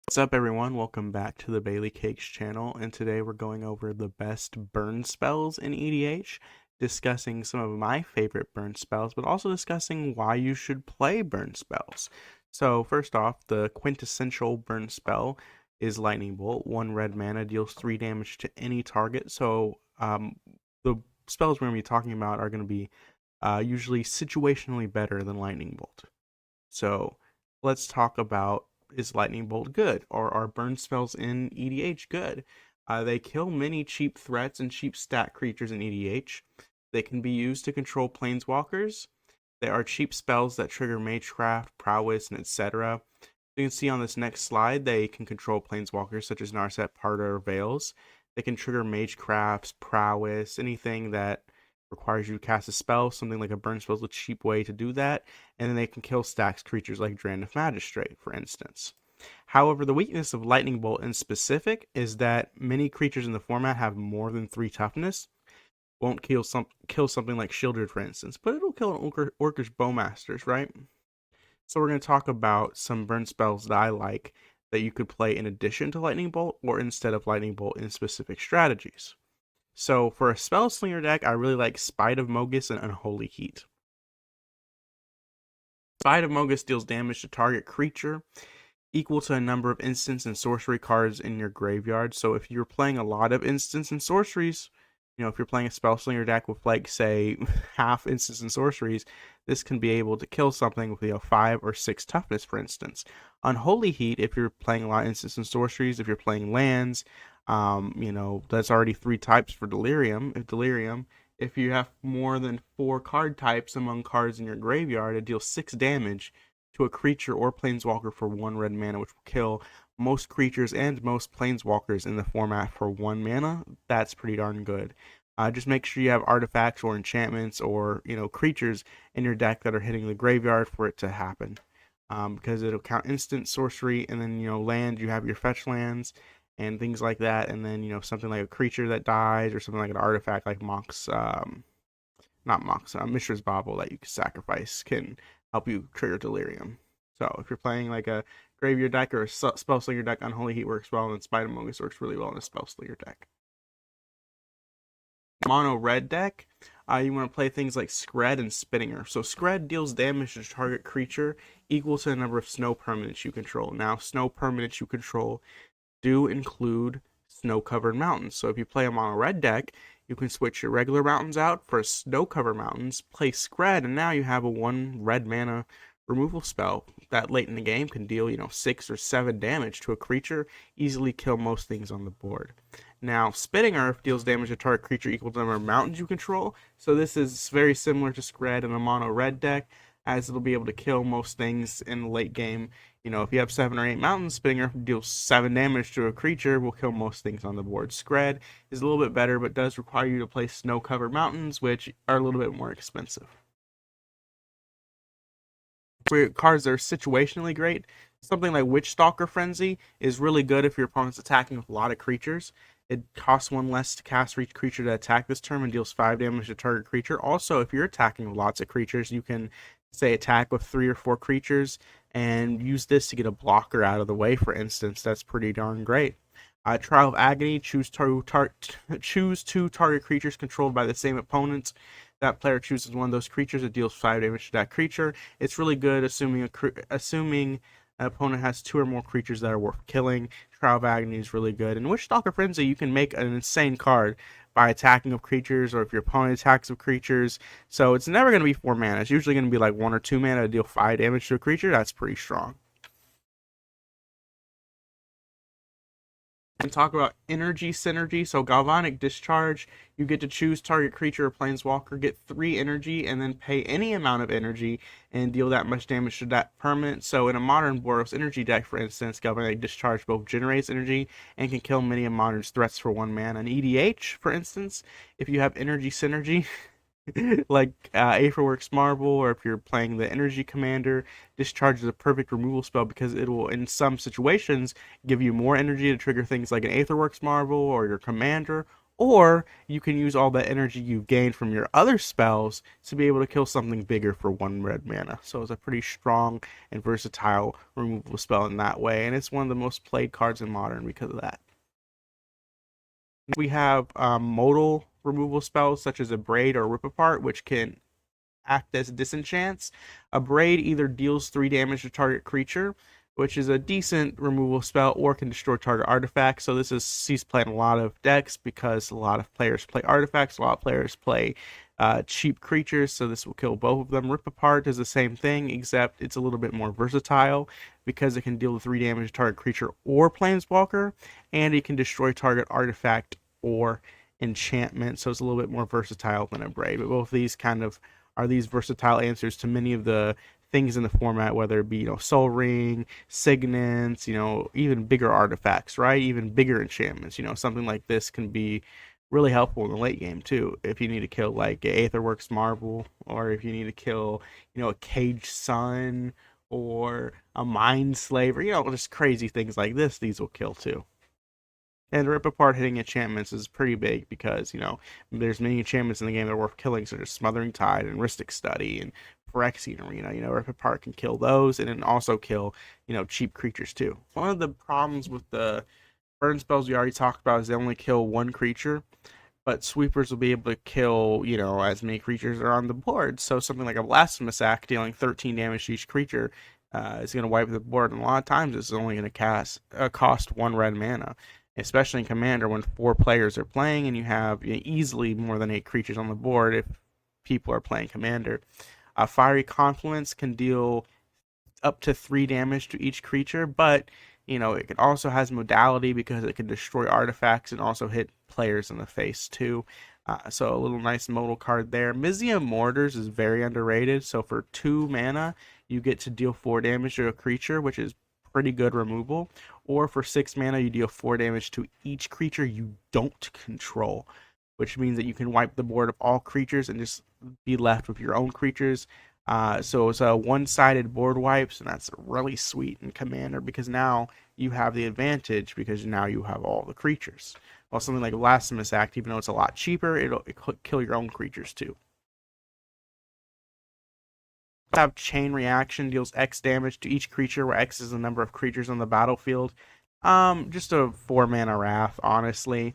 What's up, everyone? Welcome back to the Bailey Cakes channel, and today we're going over the best burn spells in EDH, discussing some of my favorite burn spells, but also discussing why you should play burn spells. So first off, the quintessential burn spell is Lightning Bolt. 1 red mana, deals 3 damage to any target. So the spells we're going to be talking about are going to be usually situationally better than Lightning Bolt. So let's talk about, is Lightning Bolt good, or are burn spells in EDH good? They kill many cheap threats and cheap stat creatures in EDH. They can be used to control planeswalkers. They are cheap spells that trigger Magecraft, Prowess, and etc. You can see on this next slide, they can control planeswalkers such as Narset, Parda, or Veils. They can trigger Magecrafts, Prowess, anything that requires you to cast a spell. Something like a burn spell is a cheap way to do that. And then they can kill stacks creatures like Drannith Magistrate, for instance. However, the weakness of Lightning Bolt in specific is that many creatures in the format have more than 3 toughness. Won't kill something like Shieldred, for instance, but it'll kill an Orcish Bowmasters, right? So we're going to talk about some burn spells that I like that you could play in addition to Lightning Bolt or instead of Lightning Bolt in specific strategies. So for a Spell Slinger deck, I really like Spite of Mogis and Unholy Heat. Spite of Mogis deals damage to target creature equal to a number of instants and sorcery cards in your graveyard. So if you're playing a lot of instants and sorceries, if you're playing a Spell Slinger deck with, like, say, half instants and sorceries, this can be able to kill something with 5 or 6 toughness, for instance. Unholy Heat, if you're playing a lot of instants and sorceries, if you're playing lands, that's already 3 types for Delirium. If you have more than 4 card types among cards in your graveyard, it deals 6 damage to a creature or planeswalker for 1 red mana, which will kill most creatures and most planeswalkers in the format for 1 mana. That's pretty darn good. Just make sure you have artifacts or enchantments or creatures in your deck that are hitting the graveyard for it to happen. Because it'll count instant sorcery, and then land, you have your fetch lands and things like that, and then something like a creature that dies or something like an artifact like Mox, not Mox, Mishra's Bauble that you can sacrifice can help you trigger Delirium. So if you're playing like a Graveyard deck or a Spell Slinger deck, Unholy Heat works well, and Spite of Mogis works really well in a Spell Slinger deck. Mono red deck, you want to play things like Skred and Spinninger. So Skred deals damage to target creature equal to the number of snow permanents you control. Now, snow permanents you control do include snow-covered mountains. So if you play a mono red deck, you can switch your regular mountains out for snow-covered mountains, play Skred, and now you have a 1 red mana removal spell that late in the game can deal 6 or 7 damage to a creature, easily kill most things on the board. Now, Spitting Earth deals damage to target creature equal to the number of mountains you control, so this is very similar to Skred in a mono red deck, as it'll be able to kill most things in the late game. If you have 7 or 8 mountains, Spitting Earth deals 7 damage to a creature, will kill most things on the board. Skred is a little bit better, but does require you to play snow-covered mountains, which are a little bit more expensive. For cards that are situationally great, something like Witchstalker Frenzy is really good if your opponent's attacking with a lot of creatures. It costs 1 less to cast for each creature to attack this turn and deals 5 damage to target creature. Also, if you're attacking with lots of creatures, you can, say, attack with 3 or 4 creatures and use this to get a blocker out of the way, for instance. That's pretty darn great. Trial of Agony, choose 2 target creatures controlled by the same opponents. That player chooses one of those creatures, it deals 5 damage to that creature. It's really good assuming an opponent has 2 or more creatures that are worth killing. Trial of Agony is really good. And Witchstalker Frenzy, you can make an insane card by attacking of creatures, or if your opponent attacks of creatures. So it's never going to be 4 mana. It's usually going to be like 1 or 2 mana to deal 5 damage to a creature. That's pretty strong. And talk about energy synergy. So Galvanic Discharge, you get to choose target creature or planeswalker, get 3 energy, and then pay any amount of energy and deal that much damage to that permanent. So in a modern Boros energy deck, for instance, Galvanic Discharge both generates energy and can kill many of modern's threats for 1 mana. An EDH, for instance, if you have energy synergy, like Aetherworks Marble, or if you're playing the Energy Commander, Discharge is a perfect removal spell because it will, in some situations, give you more energy to trigger things like an Aetherworks Marble or your Commander, Or you can use all that energy you've gained from your other spells to be able to kill something bigger for 1 red mana. So it's a pretty strong and versatile removal spell in that way, and it's one of the most played cards in Modern because of that. We have modal removal spells such as Abrade or Rip Apart, which can act as disenchants. Abrade either deals 3 damage to target creature, which is a decent removal spell, or can destroy target artifacts. So this is sees play in a lot of decks because a lot of players play artifacts, a lot of players play cheap creatures, so this will kill both of them. Rip Apart does the same thing, except it's a little bit more versatile because it can deal 3 damage to target creature or planeswalker, and it can destroy target artifact or enchantment, so it's a little bit more versatile than Abrade. But both of these kind of are these versatile answers to many of the things in the format, whether it be Soul Ring, Signets, even bigger artifacts, right? Even bigger enchantments. Something like this can be really helpful in the late game too. If you need to kill like a Aetherworks Marble, or if you need to kill a Caged Sun or a Mind Slave, or just crazy things like this, these will kill too. And Rip Apart hitting enchantments is pretty big because, there's many enchantments in the game that are worth killing, such as Smothering Tide and Rhystic Study and Phyrexian Arena. Rip Apart can kill those and then also kill, cheap creatures too. One of the problems with the burn spells we already talked about is they only kill one creature, but sweepers will be able to kill, as many creatures are on the board. So something like a Blasphemous Act dealing 13 damage to each creature is going to wipe the board, and a lot of times it's only going to cost 1 red mana, especially in Commander when 4 players are playing and you have easily more than 8 creatures on the board if people are playing Commander. Fiery Confluence can deal up to 3 damage to each creature, but it also has modality because it can destroy artifacts and also hit players in the face too. So a little nice modal card there. Mizzium Mortars is very underrated. So for 2 mana, you get to deal 4 damage to a creature, which is pretty good removal. Or for 6 mana, you deal 4 damage to each creature you don't control, which means that you can wipe the board of all creatures and just be left with your own creatures. So it's a one-sided board wipes, and that's really sweet in Commander because now you have the advantage because now you have all the creatures. While something like Blasphemous Act, even though it's a lot cheaper, it'll kill your own creatures too. Have Chain Reaction, deals X damage to each creature, where X is the number of creatures on the battlefield. Just a 4 mana Wrath, honestly.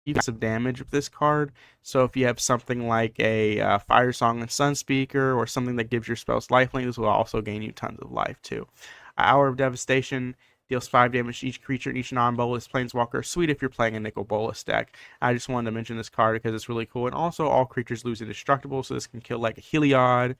You get some damage with this card. So if you have something like a Fire Song and Sunspeaker, or something that gives your spells lifelink, this will also gain you tons of life too. Hour of Devastation deals 5 damage to each creature in each non-bolus planeswalker. Sweet if you're playing a Nicol Bolas deck. I just wanted to mention this card because it's really cool. And also all creatures lose indestructible, so this can kill like a Heliod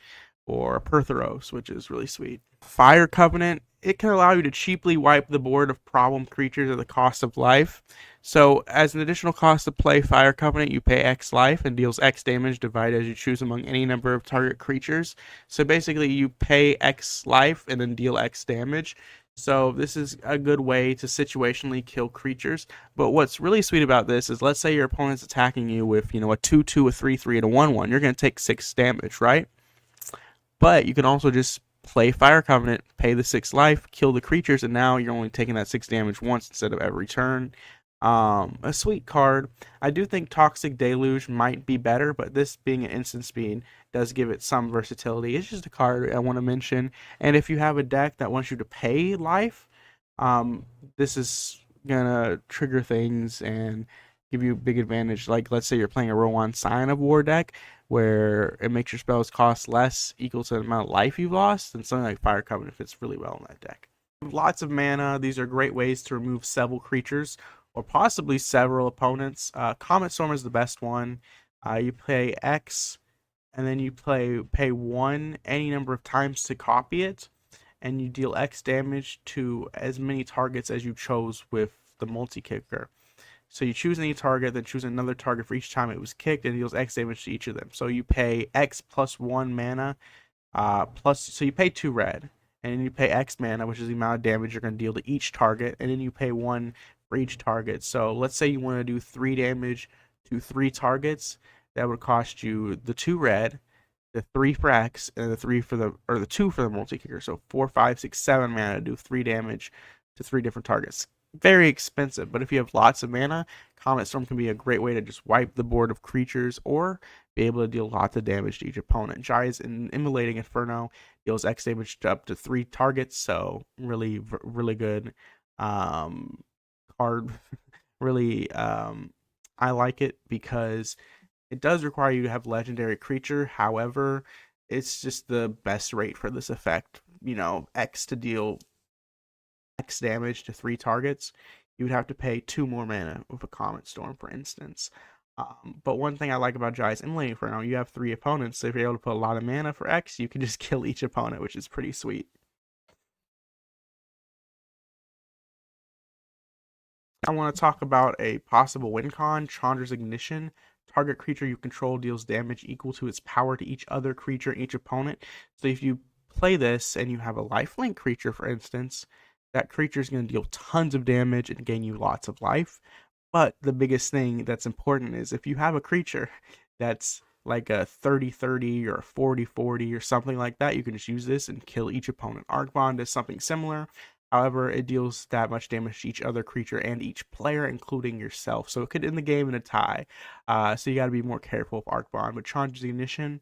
or a Pertheros, which is really sweet. Fire Covenant, it can allow you to cheaply wipe the board of problem creatures at the cost of life. So as an additional cost to play Fire Covenant, you pay X life and deals X damage divided as you choose among any number of target creatures. So basically you pay X life and then deal X damage. So this is a good way to situationally kill creatures. But what's really sweet about this is, let's say your opponent's attacking you with, a 2/2, a 3/3, and a 1/1. You're going to take 6 damage, right? But you can also just play Fire Covenant, pay the 6 life, kill the creatures, and now you're only taking that 6 damage once instead of every turn. A sweet card. I do think Toxic Deluge might be better, but this being an instant speed does give it some versatility. It's just a card I want to mention. And if you have a deck that wants you to pay life, this is gonna trigger things and give you a big advantage. Like, let's say you're playing a Rowan Sign of War deck where it makes your spells cost less equal to the amount of life you've lost, and something like Fire Covenant fits really well in that deck. Lots of mana. These are great ways to remove several creatures or possibly several opponents. Comet Storm is the best one. You pay X, and then you pay 1 any number of times to copy it, and you deal X damage to as many targets as you chose with the multi-kicker. So you choose any target, then choose another target for each time it was kicked, and it deals X damage to each of them. So you pay X plus 1 mana, so you pay 2 red, and then you pay X mana, which is the amount of damage you're going to deal to each target, and then you pay 1 for each target. So let's say you want to do 3 damage to 3 targets. That would cost you the 2 red, the 3 for X, and the 2 for the multi-kicker. So 4, 5, 6, 7 mana to do 3 damage to 3 different targets. very expensive, but if you have lots of mana, Comet Storm can be a great way to just wipe the board of creatures or be able to deal lots of damage to each opponent. Jai's Immolating Inferno deals X damage to up to 3 targets, so really good um, card. Really, I like it because it does require you to have legendary creature. However, it's just the best rate for this effect. X to deal X damage to 3 targets, you would have to pay 2 more mana with a Comet Storm, for instance. But one thing I like about Jai's Immolating Inferno, you have 3 opponents, so if you're able to put a lot of mana for X, you can just kill each opponent, which is pretty sweet. I want to talk about a possible win con, Chandra's Ignition. Target creature you control deals damage equal to its power to each other creature and each opponent. So if you play this and you have a lifelink creature, for instance, that creature is going to deal tons of damage and gain you lots of life. But the biggest thing that's important is if you have a creature that's like a 30-30 or a 40-40 or something like that, you can just use this and kill each opponent. Arcbond is something similar. However, it deals that much damage to each other creature and each player, including yourself. So it could end the game in a tie. So you got to be more careful with Arcbond. But Chandra's Ignition,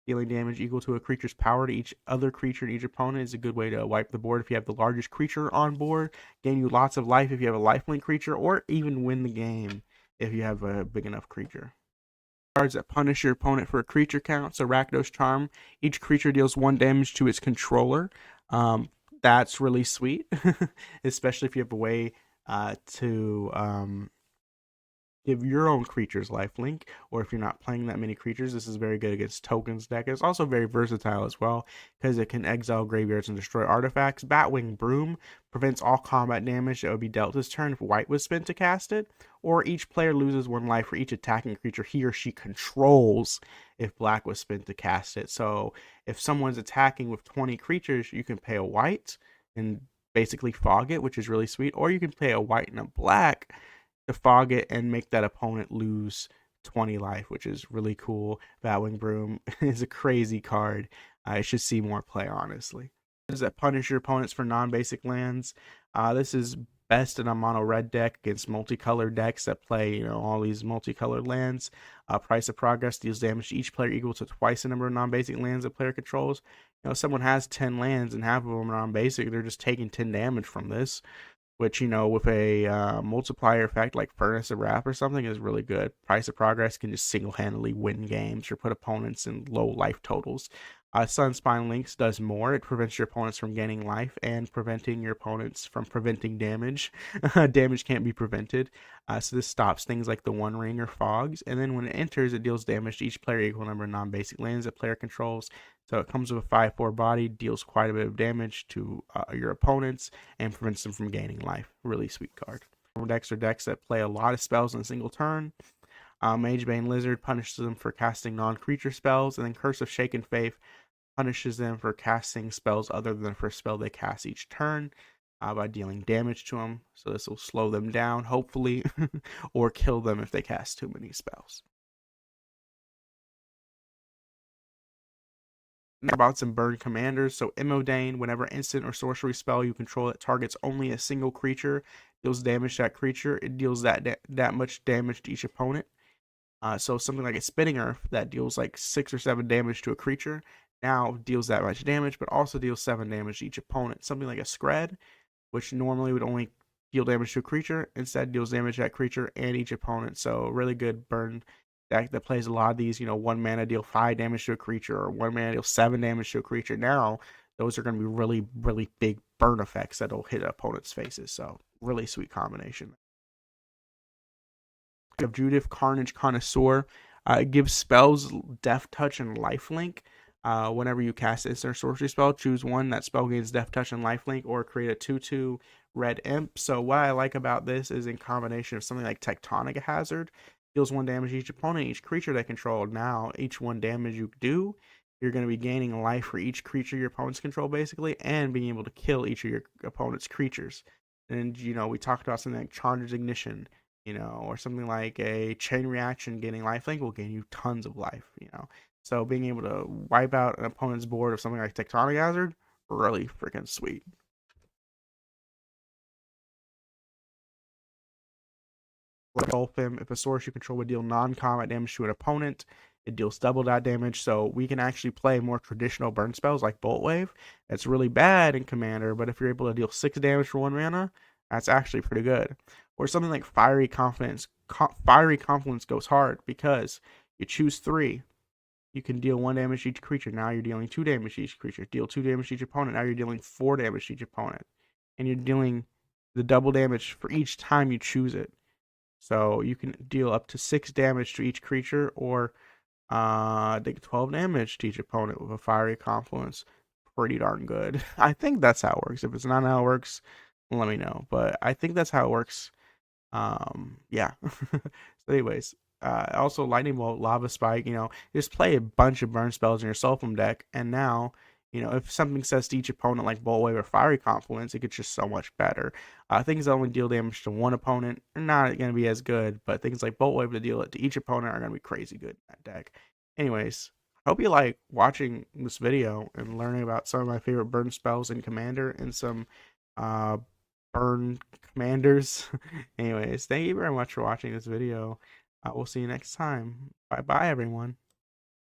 dealing damage equal to a creature's power to each other creature and each opponent, is a good way to wipe the board if you have the largest creature on board, gain you lots of life if you have a lifelink creature, or even win the game if you have a big enough creature. Cards that punish your opponent for a creature count. So Rakdos Charm, each creature deals 1 damage to its controller. That's really sweet, especially if you have a way to give your own creatures lifelink, or if you're not playing that many creatures, this is very good against tokens deck. It's also very versatile as well because it can exile graveyards and destroy artifacts. Batwing Brume prevents all combat damage that would be dealt this turn if white was spent to cast it, or each player loses 1 life for each attacking creature he or she controls if black was spent to cast it. So if someone's attacking with 20 creatures, you can pay a white and basically fog it, which is really sweet, or you can pay a white and a black to fog it and make that opponent lose 20 life, which is really cool. Batwing Brume is a crazy card. I should see more play, honestly. Does that punish your opponents for non-basic lands? This is best in a mono red deck against multicolored decks that play, all these multicolored lands. Price of Progress deals damage to each player equal to twice the number of non-basic lands a player controls. If someone has 10 lands and half of them are non-basic, they're just taking 10 damage from this, which, with a multiplier effect like Furnace of Wrath or something, is really good. Price of Progress can just single-handedly win games or put opponents in low life totals. Sunspine Links does more. It prevents your opponents from gaining life and preventing your opponents from preventing damage. Damage can't be prevented. So this stops things like the One Ring or Fogs. And then when it enters, it deals damage to each player equal number of non-basic lands that player controls. So it comes with a 5/4 body, deals quite a bit of damage to your opponents, and prevents them from gaining life. Really sweet card. Decks are decks that play a lot of spells in a single turn. Magebane Lizard punishes them for casting non-creature spells, and then Curse of Shaken Faith punishes them for casting spells other than the first spell they cast each turn by dealing damage to them. So this will slow them down, hopefully, or kill them if they cast too many spells. About some burn commanders. So Immodane, whenever instant or sorcery spell you control that targets only a single creature, deals damage to that creature. It deals that much damage to each opponent. So something like a Spinning Earth that deals like 6 or 7 damage to a creature now deals that much damage, but also deals 7 damage to each opponent. Something like a Skred, which normally would only deal damage to a creature, instead deals damage to that creature and each opponent. So really good burn deck that plays a lot of these, 1 mana deal 5 damage to a creature, or 1 mana deal 7 damage to a creature. Now those are going to be really, really big burn effects that'll hit opponents' faces. So really sweet combination. Of Judith, Carnage Connoisseur. It gives spells Death Touch and Lifelink. Whenever you cast instant or sorcery spell, choose one. That spell gains Death Touch and Lifelink, or create a 2/2 red imp. So what I like about this is in combination of something like Tectonic Hazard, deals 1 damage to each opponent, each creature they control. Now, each 1 damage you do, you're going to be gaining life for each creature your opponents control, basically, and being able to kill each of your opponent's creatures. And, we talked about something like Chandra's Ignition, or something like a Chain Reaction getting lifelink will gain you tons of life. So being able to wipe out an opponent's board of something like Tectonic Hazard, really freaking sweet. Engulf him. If a source you control would deal non-combat damage to an opponent, it deals double that damage. So we can actually play more traditional burn spells like Bolt Wave. That's really bad in Commander, but if you're able to deal 6 damage for 1 mana, that's actually pretty good. Or something like Fiery Confidence. Fiery Confluence goes hard because you choose 3. You can deal 1 damage to each creature. Now you're dealing 2 damage to each creature. Deal 2 damage to each opponent. Now you're dealing 4 damage to each opponent. And you're dealing the double damage for each time you choose it. So you can deal up to 6 damage to each creature, or I think 12 damage to each opponent with a Fiery Confluence. Pretty darn good. I think that's how it works. If it's not how it works, let me know. But I think that's how it works. Yeah. So anyways, also Lightning Bolt, Lava Spike, just play a bunch of burn spells in your Sulfum deck, and now, if something says to each opponent like Bolt Wave or Fiery Confluence, it gets just so much better. Things that only deal damage to one opponent are not going to be as good, but things like Bolt Wave to deal it to each opponent are going to be crazy good in that deck. Anyways, I hope you like watching this video and learning about some of my favorite burn spells in Commander and some uh, burn commanders. Anyways, thank you very much for watching this video. We'll see you next time. Bye bye, everyone.